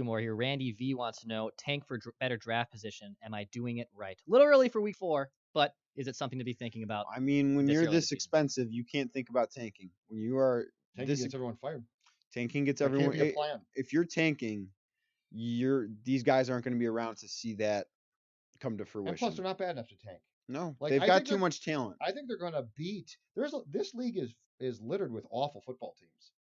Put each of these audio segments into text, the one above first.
two more here. Randy V wants to know, tank for better draft position. Am I doing it right? A little early for week 4, but is it something to be thinking about? I mean, when you're early in the this season? expensive, you can't think about tanking. When you are Tanking gets everyone fired. tanking gets That everyone. can't be a plan. If you're tanking, these guys aren't going to be around to see that come to fruition. And plus, they're not bad enough to tank. No, Like, they've I got think too much talent. I think they're going to beat. This league is littered with awful football teams.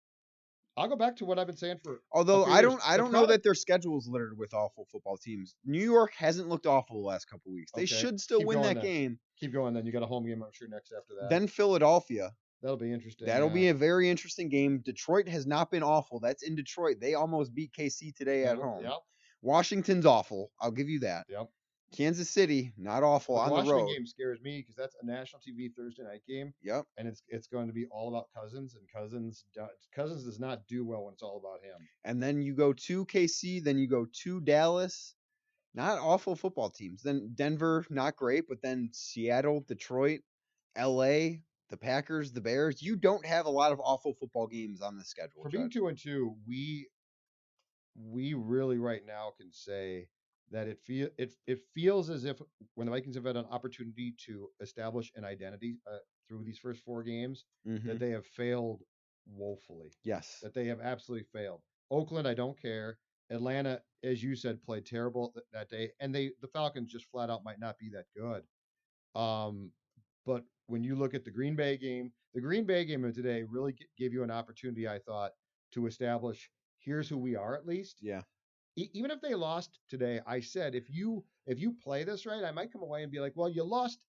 I'll go back to what I've been saying for. Although a few I years. don't know that their schedule's littered with awful football teams. New York hasn't looked awful the last couple weeks. They Okay, should still keep win going that then. game. Keep going. Then you got a home game, I'm sure, next after that. Then Philadelphia. That'll be interesting. That'll be a very interesting game. Detroit has not been awful. That's in Detroit. They almost beat KC today at home. Yep. Washington's awful. I'll give you that. Yep. Kansas City, not awful on the road. The Washington game scares me because that's a national TV Thursday night game. Yep. And it's going to be all about Cousins, and Cousins does not do well when it's all about him. And then you go to KC, then you go to Dallas. Not awful football teams. Then Denver, not great, but then Seattle, Detroit, LA, the Packers, the Bears. You don't have a lot of awful football games on the schedule. For being 2-2, we really right now can say that it feels as if when the Vikings have had an opportunity to establish an identity through these first 4 games, that they have failed woefully. Yes. That they have absolutely failed. Oakland, I don't care. Atlanta, as you said, played terrible that day, and the Falcons just flat out might not be that good. But when you look at the Green Bay game of today really gave you an opportunity, I thought, to establish here's who we are at least. Yeah. Even if they lost today, I said if you play this right, I might come away and be like, well, you lost,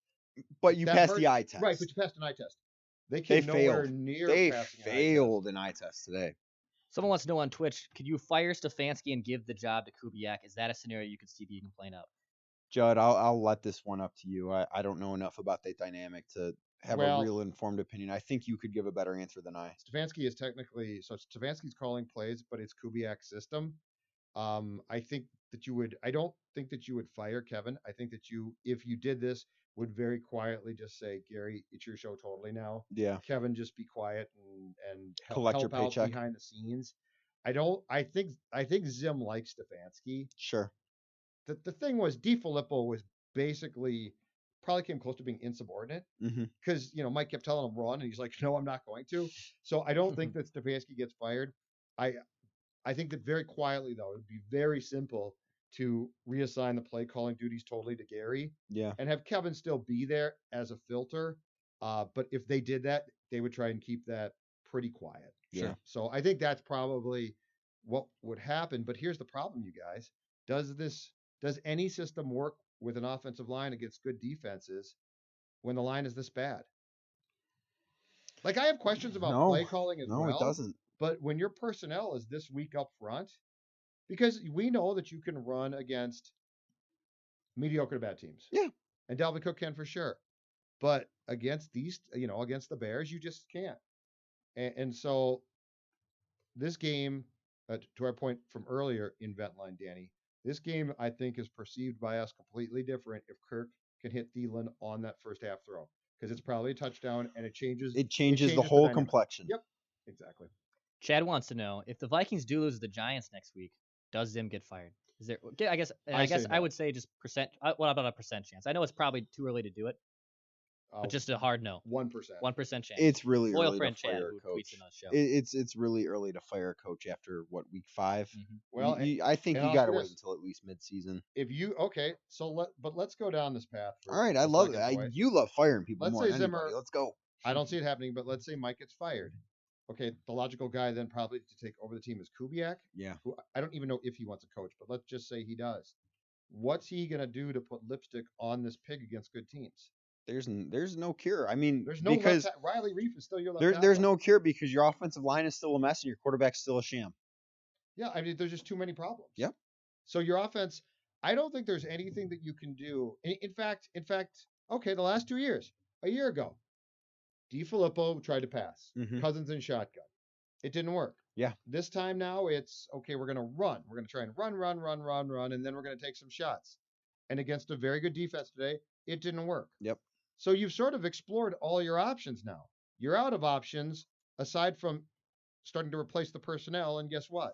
but you passed the eye test. Right, but you passed an eye test. They came nowhere near. They failed an eye test today. Someone wants to know on Twitch, could you fire Stefanski and give the job to Kubiak? Is that a scenario you could see being played out? Judd, I'll let this one up to you. I don't know enough about that dynamic to have a real informed opinion. I think you could give a better answer than I. Stefanski is technically Stefanski's calling plays, but it's Kubiak's system. I think that you would. I don't think that you would fire Kevin. I think that if you did this, would very quietly just say, Gary, it's your show totally now. Yeah. Kevin, just be quiet and collect your paycheck behind the scenes. I think Zim likes Stefanski. Sure. The thing was, DiFilippo was basically probably came close to being insubordinate because Mike kept telling him run, and he's like, no, I'm not going to. So I don't think that Stefanski gets fired. I think that very quietly though, it would be very simple to reassign the play calling duties totally to Gary. Yeah. And have Kevin still be there as a filter. But if they did that, they would try and keep that pretty quiet. Sure. So I think that's probably what would happen. But here's the problem, you guys. Does any system work with an offensive line against good defenses when the line is this bad? Like, I have questions about play calling as well. No, it doesn't. But when your personnel is this weak up front, because we know that you can run against mediocre to bad teams. Yeah. And Dalvin Cook can for sure. But against these, against the Bears, you just can't. And so this game, to our point from earlier in Vent Line, Danny, this game, I think, is perceived by us completely different if Kirk can hit Thielen on that first half throw. Because it's probably a touchdown, and it changes the whole complexion. Yep, exactly. Chad wants to know, if the Vikings do lose the Giants next week, does Zim get fired? Is there? I guess I would say just percent. What about a percent chance? I know it's probably too early to do it, but just a hard no. 1%. 1% chance. It's really Loyal early friend to fire Chad, a who coach. tweets in the show. It's really early to fire a coach after week 5. Well, I think you got to wait until at least midseason. Let's go down this path. All right, I love it. You love firing people more than anybody. Let's go. I don't see it happening, but let's say Mike gets fired. Okay, the logical guy then probably to take over the team is Kubiak. Yeah. Who I don't even know if he wants a coach, but let's just say he does. What's he gonna do to put lipstick on this pig against good teams? There's no cure. I mean, there's no because Riley Reef is still your left tackle. There's no cure because your offensive line is still a mess and your quarterback's still a sham. Yeah, I mean, there's just too many problems. Yep. So your offense, I don't think there's anything that you can do. In fact, okay, the last 2 years, a year ago, DiFilippo tried to pass. Cousins in shotgun. It didn't work. Yeah. This time now it's, okay, we're going to run. We're going to try and run, and then we're going to take some shots. And against a very good defense today, it didn't work. Yep. So you've sort of explored all your options now. You're out of options aside from starting to replace the personnel, and guess what?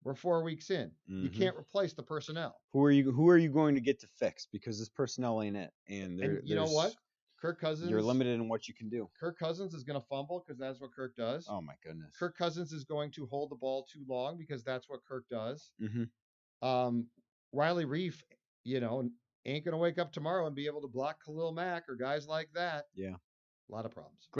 We're 4 weeks in. You can't replace the personnel. Who are you going to get to fix? Because this personnel ain't it. And you know what? Kirk Cousins. You're limited in what you can do. Kirk Cousins is going to fumble because that's what Kirk does. Oh my goodness. Kirk Cousins is going to hold the ball too long because that's what Kirk does. Riley Reef, ain't going to wake up tomorrow and be able to block Khalil Mack or guys like that. Yeah. A lot of problems.